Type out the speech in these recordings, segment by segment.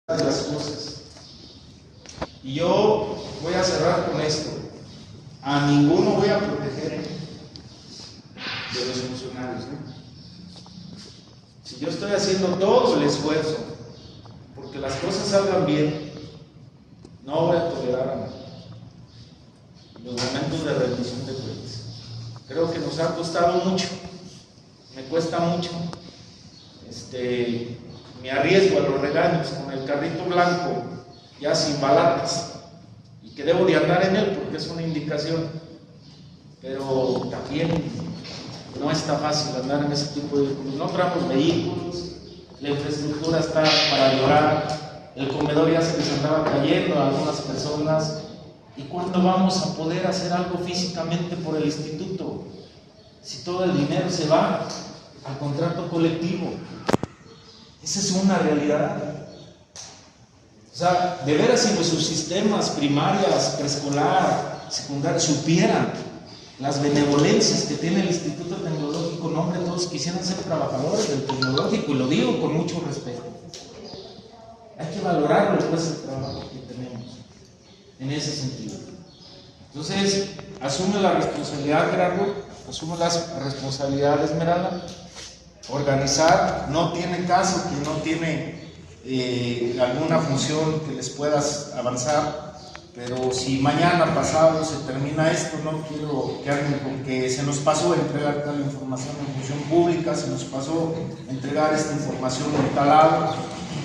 de las cosas. Y yo voy a cerrar con esto. A ninguno voy a proteger de los funcionarios, ¿no? Si yo estoy haciendo todo el esfuerzo porque las cosas salgan bien, no voy a tolerar los momentos de rendición de cuentas. Creo que nos ha costado mucho, me cuesta mucho. Me arriesgo a los regaños con el carrito blanco, ya sin balatas, y que debo de andar en él porque es una indicación, pero también no está fácil andar en ese tipo de vehículos. No traemos vehículos, la infraestructura está para llorar, el comedor ya se les andaba cayendo a algunas personas. ¿Y cuándo vamos a poder hacer algo físicamente por el instituto? Si todo el dinero se va al contrato colectivo. Esa es una realidad. O sea, de veras, si nuestros sistemas primarias, preescolar, secundaria, supieran las benevolencias que tiene el Instituto Tecnológico, no, hombre, todos quisieran ser trabajadores del tecnológico, y lo digo con mucho respeto. Hay que valorarlo, pues, el trabajo que tenemos en ese sentido. Entonces, asume la responsabilidad, Gerardo, asume la responsabilidad, Esmeralda. Organizar, no tiene caso que no tiene alguna función que les puedas avanzar, pero si mañana pasado se termina esto, no quiero que anden con que se nos pasó entregar tal información en función pública, se nos pasó entregar esta información en tal lado.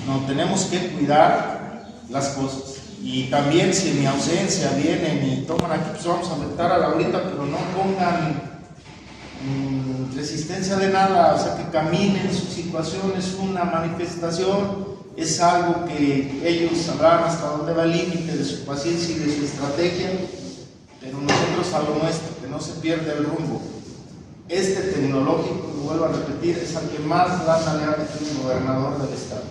No, tenemos que cuidar las cosas. Y también si en mi ausencia vienen y toman aquí, pues vamos a meter a la ahorita, pero no pongan resistencia de nada, o sea, que caminen. Su situación es una manifestación, es algo que ellos sabrán hasta dónde va el límite de su paciencia y de su estrategia, pero nosotros a lo nuestro, que no se pierda el rumbo. Este tecnológico, lo vuelvo a repetir, es al que más lana le ha metido el gobernador del estado,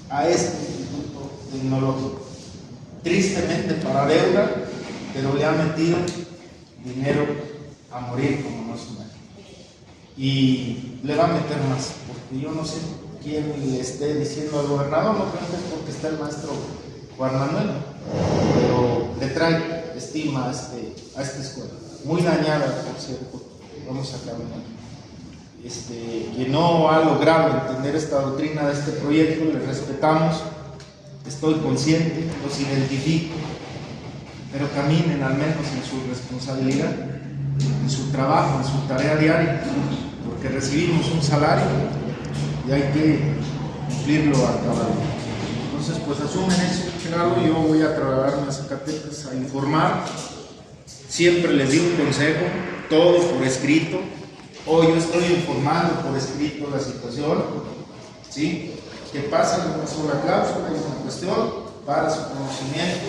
a este instituto tecnológico. Tristemente para deuda, pero le ha metido dinero a morir como no se muere. Y le va a meter más, porque yo no sé quién le esté diciendo al gobernador, no creo que es porque está el maestro Juan Manuel, pero le trae estima a esta escuela, muy dañada, por cierto, vamos a caminar. Que no ha logrado entender esta doctrina de este proyecto, le respetamos, estoy consciente, los identifico, pero caminen al menos en su responsabilidad, en su trabajo, en su tarea diaria, porque recibimos un salario y hay que cumplirlo a cabalidad. Entonces, pues asumen eso, Gerardo. Yo voy a trasladarme a Zacatecas a informar. Siempre les di un consejo, todo por escrito. Hoy yo estoy informando por escrito la situación, ¿sí? Que pasa en una sola cláusula, es una cuestión para su conocimiento.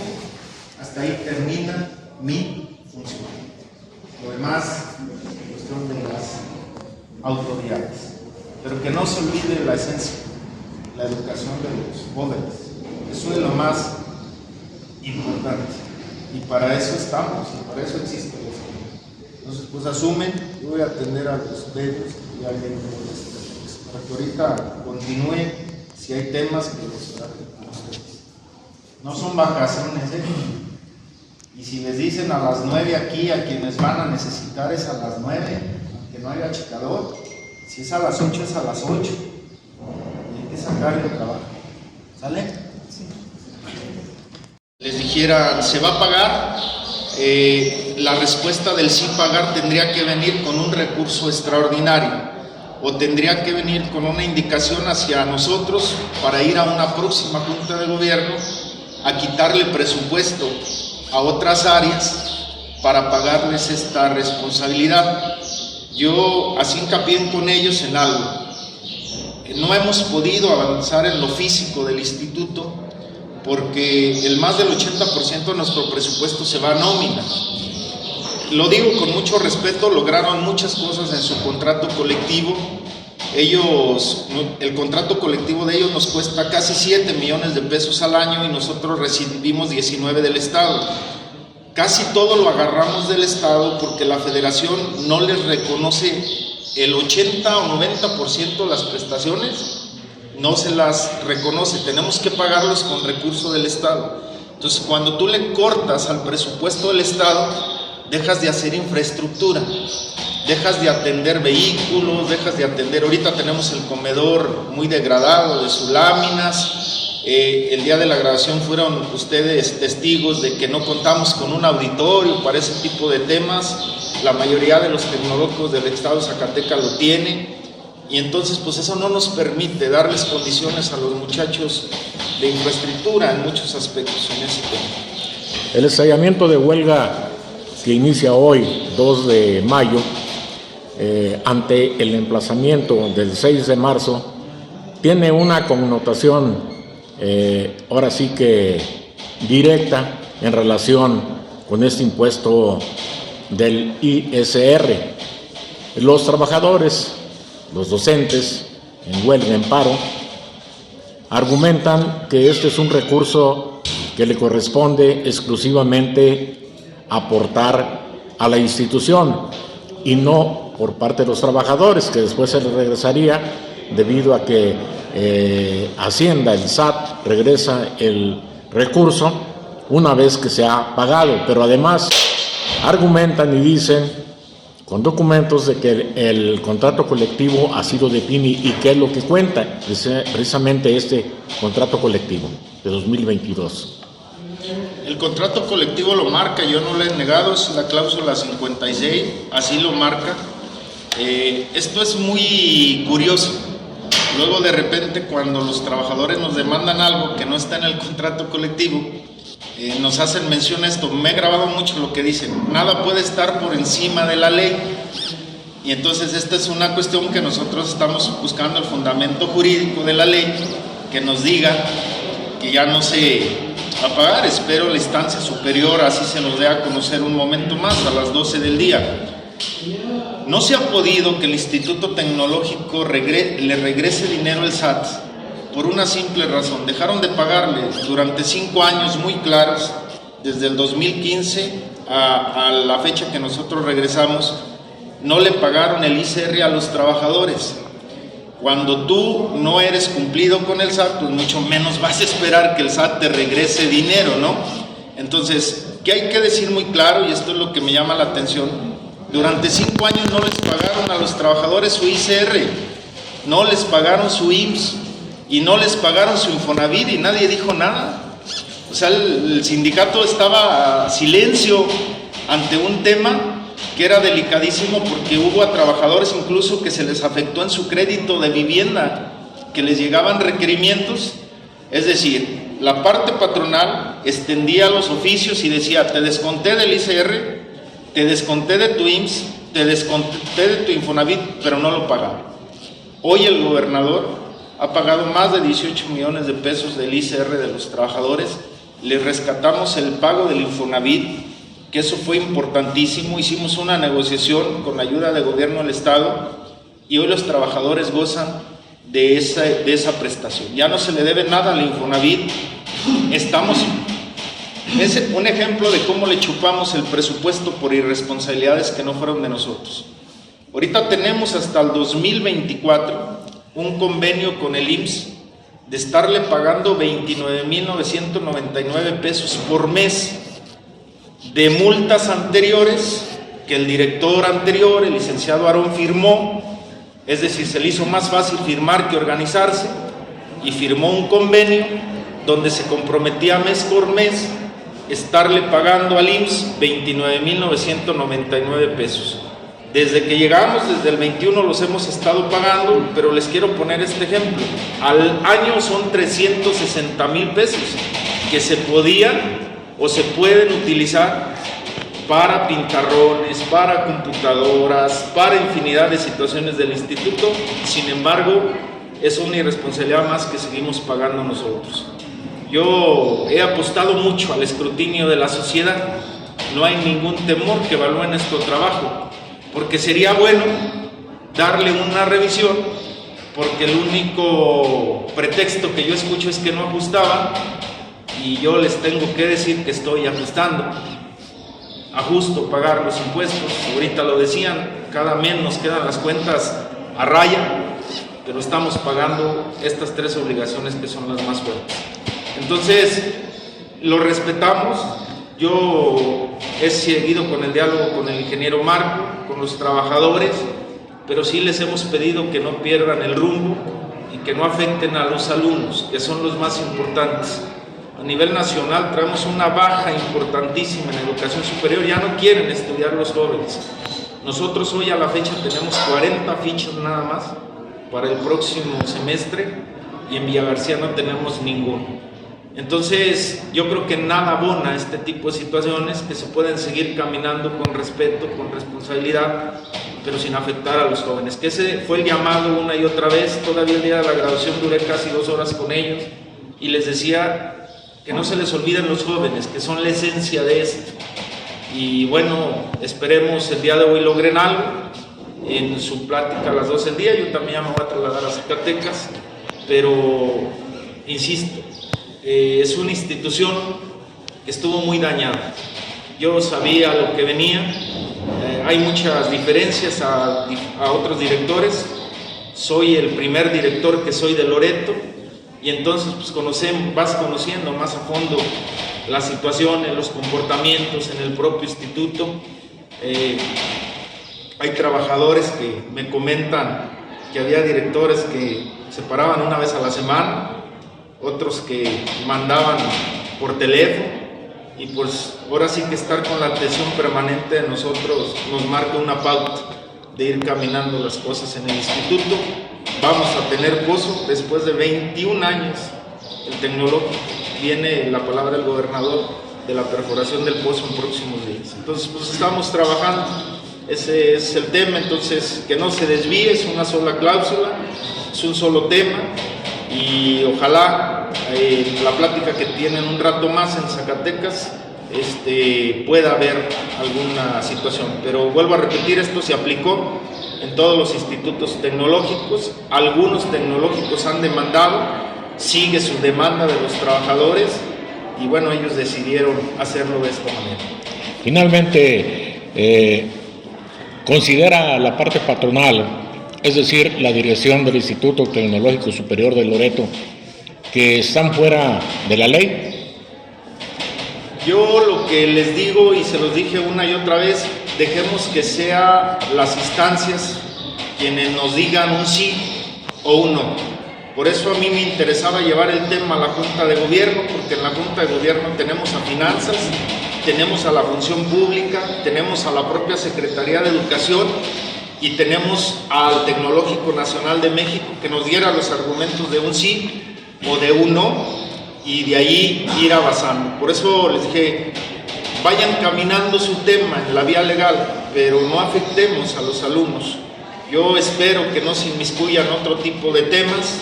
Hasta ahí termina mi función. Lo demás es cuestión de las autoridades. Pero que no se olvide la esencia, la educación de los jóvenes. Eso es lo más importante. Y para eso estamos, y para eso existe la escuela. Entonces, pues asumen, yo voy a atender a los medios y a alguien para que ahorita continúe. Si hay temas que los traten con ustedes. No son vacaciones, Y si les dicen a las 9 aquí, a quienes van a necesitar es a las 9, aunque no haya checador. Si es a las 8, es a las 8. Y hay que sacar el trabajo. ¿Sale? Sí. Les dijera, ¿se va a pagar? La respuesta del sí pagar tendría que venir con un recurso extraordinario, o tendría que venir con una indicación hacia nosotros para ir a una próxima junta de gobierno a quitarle presupuesto a otras áreas para pagarles esta responsabilidad. Yo así hincapié con ellos en algo. No hemos podido avanzar en lo físico del instituto porque el más del 80% de nuestro presupuesto se va a nómina. Lo digo con mucho respeto, lograron muchas cosas en su contrato colectivo. El contrato colectivo de ellos nos cuesta casi 7 millones de pesos al año y nosotros recibimos 19 del Estado. Casi todo lo agarramos del Estado porque la Federación no les reconoce el 80 o 90% de las prestaciones, no se las reconoce, tenemos que pagarlos con recurso del Estado. Entonces, cuando tú le cortas al presupuesto del Estado, dejas de hacer infraestructura, dejas de atender vehículos, dejas de atender, ahorita tenemos el comedor muy degradado de sus láminas. El día de la grabación fueron ustedes testigos de que no contamos con un auditorio para ese tipo de temas. La mayoría de los tecnólogos del estado de Zacatecas lo tiene, y entonces pues eso no nos permite darles condiciones a los muchachos de infraestructura en muchos aspectos en ese tema. El estallamiento de huelga que inicia hoy, 2 de mayo, ante el emplazamiento del 6 de marzo, tiene una connotación ahora sí que directa en relación con este impuesto del ISR. Los trabajadores, los docentes en huelga, en paro, argumentan que este es un recurso que le corresponde exclusivamente aportar a la institución y no por parte de los trabajadores, que después se les regresaría debido a que Hacienda, el SAT, regresa el recurso una vez que se ha pagado. Pero además argumentan y dicen con documentos de que el contrato colectivo ha sido de PINI. ¿Y qué es lo que cuenta? Precisamente este contrato colectivo de 2022. El contrato colectivo lo marca, yo no lo he negado, es la cláusula 56, así lo marca. Esto es muy curioso. Luego de repente, cuando los trabajadores nos demandan algo que no está en el contrato colectivo, nos hacen mención a esto. Me he grabado mucho lo que dicen: nada puede estar por encima de la ley. Y entonces esta es una cuestión que nosotros estamos buscando el fundamento jurídico de la ley que nos diga que ya no se va a pagar. Espero la instancia superior así se nos dé a conocer un momento más, a las 12 del día. No se ha podido que el Instituto Tecnológico le regrese dinero al SAT por una simple razón: dejaron de pagarle durante 5 años muy claros, desde el 2015 a la fecha que nosotros regresamos. No le pagaron el ISR a los trabajadores. Cuando tú no eres cumplido con el SAT, pues mucho menos vas a esperar que el SAT te regrese dinero, ¿no? Entonces, ¿qué hay que decir muy claro? Y esto es lo que me llama la atención. Durante 5 años no les pagaron a los trabajadores su ISR, no les pagaron su IMSS y no les pagaron su Infonavit, y nadie dijo nada. O sea, el sindicato estaba a silencio ante un tema que era delicadísimo, porque hubo a trabajadores incluso que se les afectó en su crédito de vivienda, que les llegaban requerimientos. Es decir, la parte patronal extendía los oficios y decía: te desconté del ISR, te desconté de tu IMSS, te desconté de tu Infonavit, pero no lo pagaron. Hoy el gobernador ha pagado más de 18 millones de pesos del ISR de los trabajadores. Les rescatamos el pago del Infonavit, que eso fue importantísimo. Hicimos una negociación con la ayuda del gobierno del estado y hoy los trabajadores gozan de esa prestación. Ya no se le debe nada al Infonavit. Es un ejemplo de cómo le chupamos el presupuesto por irresponsabilidades que no fueron de nosotros. Ahorita tenemos hasta el 2024 un convenio con el IMSS de estarle pagando 29,999 pesos por mes de multas anteriores que el director anterior, el licenciado Aarón, firmó. Es decir, se le hizo más fácil firmar que organizarse, y firmó un convenio donde se comprometía mes por mes estarle pagando al IMSS 29,999 pesos. Desde que llegamos, desde el 21, los hemos estado pagando, pero les quiero poner este ejemplo. Al año son 360,000 pesos que se podían o se pueden utilizar para pintarrones, para computadoras, para infinidad de situaciones del instituto. Sin embargo, es una irresponsabilidad más que seguimos pagando nosotros. Yo he apostado mucho al escrutinio de la sociedad. No hay ningún temor que evalúe nuestro trabajo, porque sería bueno darle una revisión, porque el único pretexto que yo escucho es que no ajustaban, y yo les tengo que decir que estoy ajustando. Ajusto pagar los impuestos. Ahorita lo decían, cada mes nos quedan las cuentas a raya, pero estamos pagando estas 3 obligaciones que son las más fuertes. Entonces, lo respetamos. Yo he seguido con el diálogo con el ingeniero Marco, con los trabajadores, pero sí les hemos pedido que no pierdan el rumbo y que no afecten a los alumnos, que son los más importantes. A nivel nacional traemos una baja importantísima en educación superior, ya no quieren estudiar los jóvenes. Nosotros hoy a la fecha tenemos 40 fichas nada más para el próximo semestre y en Villa García no tenemos ninguno. Entonces, yo creo que nada abona este tipo de situaciones, que se pueden seguir caminando con respeto, con responsabilidad, pero sin afectar a los jóvenes. Que ese fue el llamado una y otra vez. Todavía el día de la graduación duré casi 2 horas con ellos y les decía que no se les olviden los jóvenes, que son la esencia de esto. Y bueno, esperemos el día de hoy logren algo. En su plática a las 12 del día, yo también ya me voy a trasladar a Zacatecas, pero insisto, es una institución que estuvo muy dañada. Yo sabía lo que venía, hay muchas diferencias a otros directores. Soy el primer director que soy de Loreto y entonces pues vas conociendo más a fondo las situaciones, los comportamientos en el propio instituto. Hay trabajadores que me comentan que había directores que se paraban una vez a la semana, otros que mandaban por teléfono, y pues ahora sí que estar con la atención permanente de nosotros nos marca una pauta de ir caminando las cosas en el instituto. Vamos a tener pozo después de 21 años, el tecnológico. Viene la palabra del gobernador de la perforación del pozo en próximos días. Entonces pues estamos trabajando, ese es el tema. Entonces que no se desvíe, es una sola cláusula, es un solo tema. Y ojalá la plática que tienen un rato más en Zacatecas pueda haber alguna situación. Pero vuelvo a repetir, esto se aplicó en todos los institutos tecnológicos. Algunos tecnológicos han demandado, sigue su demanda de los trabajadores y bueno, ellos decidieron hacerlo de esta manera. Finalmente, considera la parte patronal, es decir, la dirección del Instituto Tecnológico Superior de Loreto, que están fuera de la ley. Yo lo que les digo y se los dije una y otra vez, dejemos que sean las instancias quienes nos digan un sí o un no. Por eso a mí me interesaba llevar el tema a la Junta de Gobierno, porque en la Junta de Gobierno tenemos a Finanzas, tenemos a la Función Pública, tenemos a la propia Secretaría de Educación y tenemos al Tecnológico Nacional de México que nos diera los argumentos de un sí o de un no y de ahí ir avanzando. Por eso les dije, vayan caminando su tema en la vía legal, pero no afectemos a los alumnos. Yo espero que no se inmiscuyan otro tipo de temas,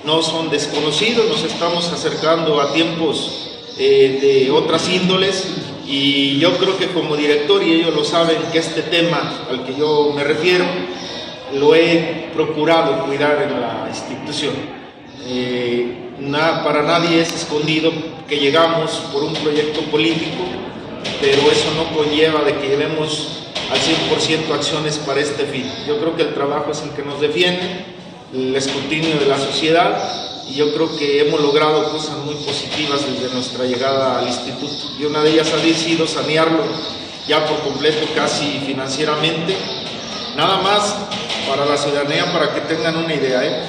no son desconocidos, nos estamos acercando a tiempos de otras índoles y yo creo que como director, y ellos lo saben, que este tema al que yo me refiero lo he procurado cuidar en la institución. Para nadie es escondido que llegamos por un proyecto político, pero eso no conlleva de que llevemos al 100% acciones para este fin. Yo creo que el trabajo es el que nos defiende, el escrutinio de la sociedad, y yo creo que hemos logrado cosas muy positivas desde nuestra llegada al instituto, y una de ellas ha sido sanearlo ya por completo, casi financieramente. Nada más para la ciudadanía, para que tengan una idea,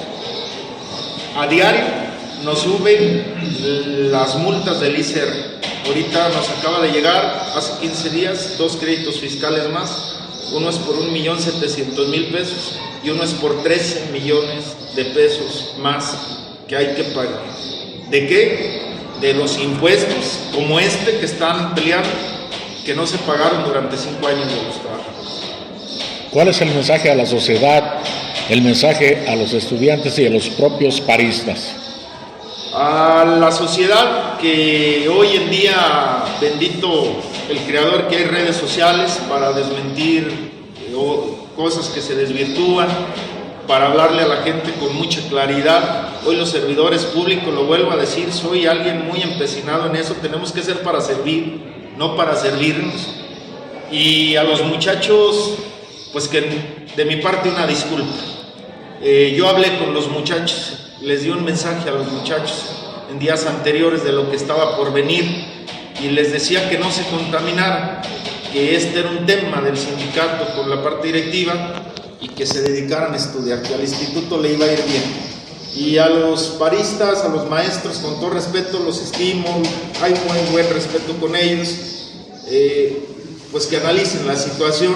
a diario nos suben las multas del ICR. Ahorita nos acaba de llegar, hace 15 días, 2 créditos fiscales más. Uno es por 1.700.000 pesos y uno es por 13 millones de pesos más que hay que pagar. ¿De qué? De los impuestos como que están peleando, que no se pagaron durante 5 años de los trabajadores. ¿Cuál es el mensaje a la sociedad, el mensaje a los estudiantes y a los propios paristas? A la sociedad, que hoy en día, bendito el creador, que hay redes sociales para desmentir cosas que se desvirtúan, para hablarle a la gente con mucha claridad. Hoy los servidores públicos, lo vuelvo a decir, soy alguien muy empecinado en eso, tenemos que ser para servir, no para servirnos. Y a los muchachos, pues que de mi parte una disculpa. Yo hablé con los muchachos, les di un mensaje a los muchachos en días anteriores de lo que estaba por venir y les decía que no se contaminaran, que este era un tema del sindicato con la parte directiva y que se dedicaran a estudiar, que al instituto le iba a ir bien. Y a los paristas, a los maestros, con todo respeto, los estimo, hay un buen respeto con ellos, pues que analicen la situación,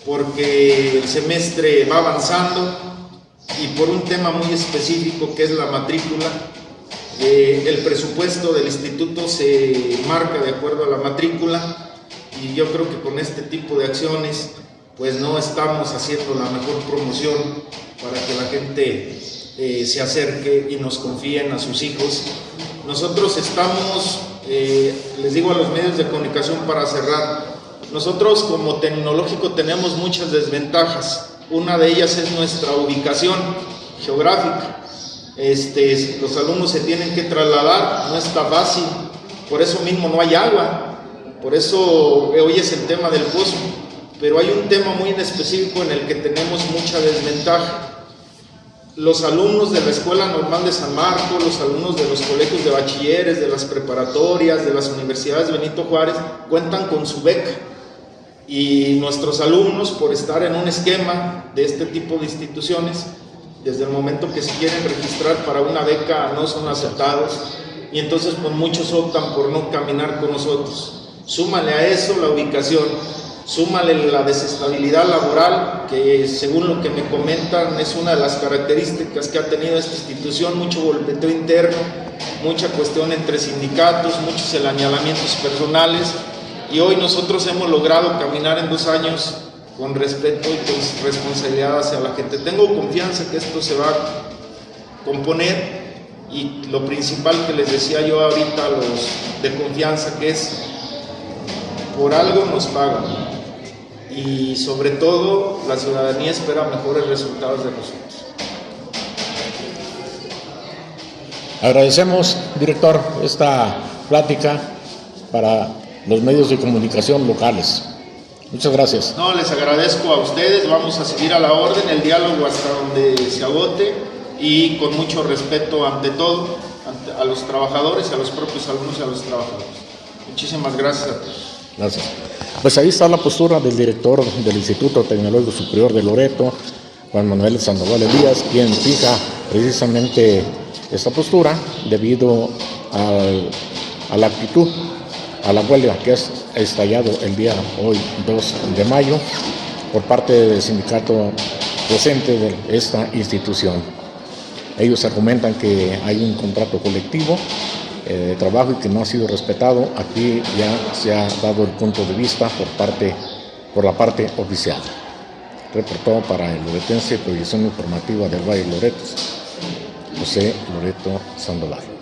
porque el semestre va avanzando y por un tema muy específico que es la matrícula, el presupuesto del instituto se marca de acuerdo a la matrícula y yo creo que con este tipo de acciones pues no estamos haciendo la mejor promoción para que la gente se acerque y nos confíen a sus hijos. Nosotros estamos, les digo a los medios de comunicación para cerrar, nosotros como tecnológico tenemos muchas desventajas. Una de ellas es nuestra ubicación geográfica. Los alumnos se tienen que trasladar, no está fácil, por eso mismo no hay agua, por eso hoy es el tema del pozo, pero hay un tema muy en específico en el que tenemos mucha desventaja. Los alumnos de la Escuela Normal de San Marcos, los alumnos de los colegios de bachilleres, de las preparatorias, de las universidades Benito Juárez, cuentan con su beca. Y nuestros alumnos, por estar en un esquema de este tipo de instituciones, desde el momento que se quieren registrar para una beca no son aceptados y entonces pues muchos optan por no caminar con nosotros. Súmale a eso la ubicación, súmale la desestabilidad laboral, que según lo que me comentan es una de las características que ha tenido esta institución, mucho golpeteo interno, mucha cuestión entre sindicatos, muchos señalamientos personales. Y hoy nosotros hemos logrado caminar en 2 años con respeto y con responsabilidad hacia la gente. Tengo confianza que esto se va a componer y lo principal que les decía yo ahorita a los de confianza, que es por algo nos pagan y sobre todo la ciudadanía espera mejores resultados de nosotros. Agradecemos, director, esta plática para los medios de comunicación locales. Muchas gracias. No, les agradezco a ustedes, vamos a seguir a la orden, el diálogo hasta donde se agote y con mucho respeto ante todo, a los trabajadores, a los propios alumnos y a los trabajadores. Muchísimas gracias a todos. Gracias. Pues ahí está la postura del director del Instituto Tecnológico Superior de Loreto, Juan Manuel Sandoval Elías, quien fija precisamente esta postura debido a la actitud, a la huelga que ha estallado el día hoy 2 de mayo por parte del sindicato docente de esta institución. Ellos argumentan que hay un contrato colectivo de trabajo y que no ha sido respetado. Aquí ya se ha dado el punto de vista por la parte oficial. Reportó para el Loretense, Proyección Informativa del Valle Loreto, José Loreto Sandoval.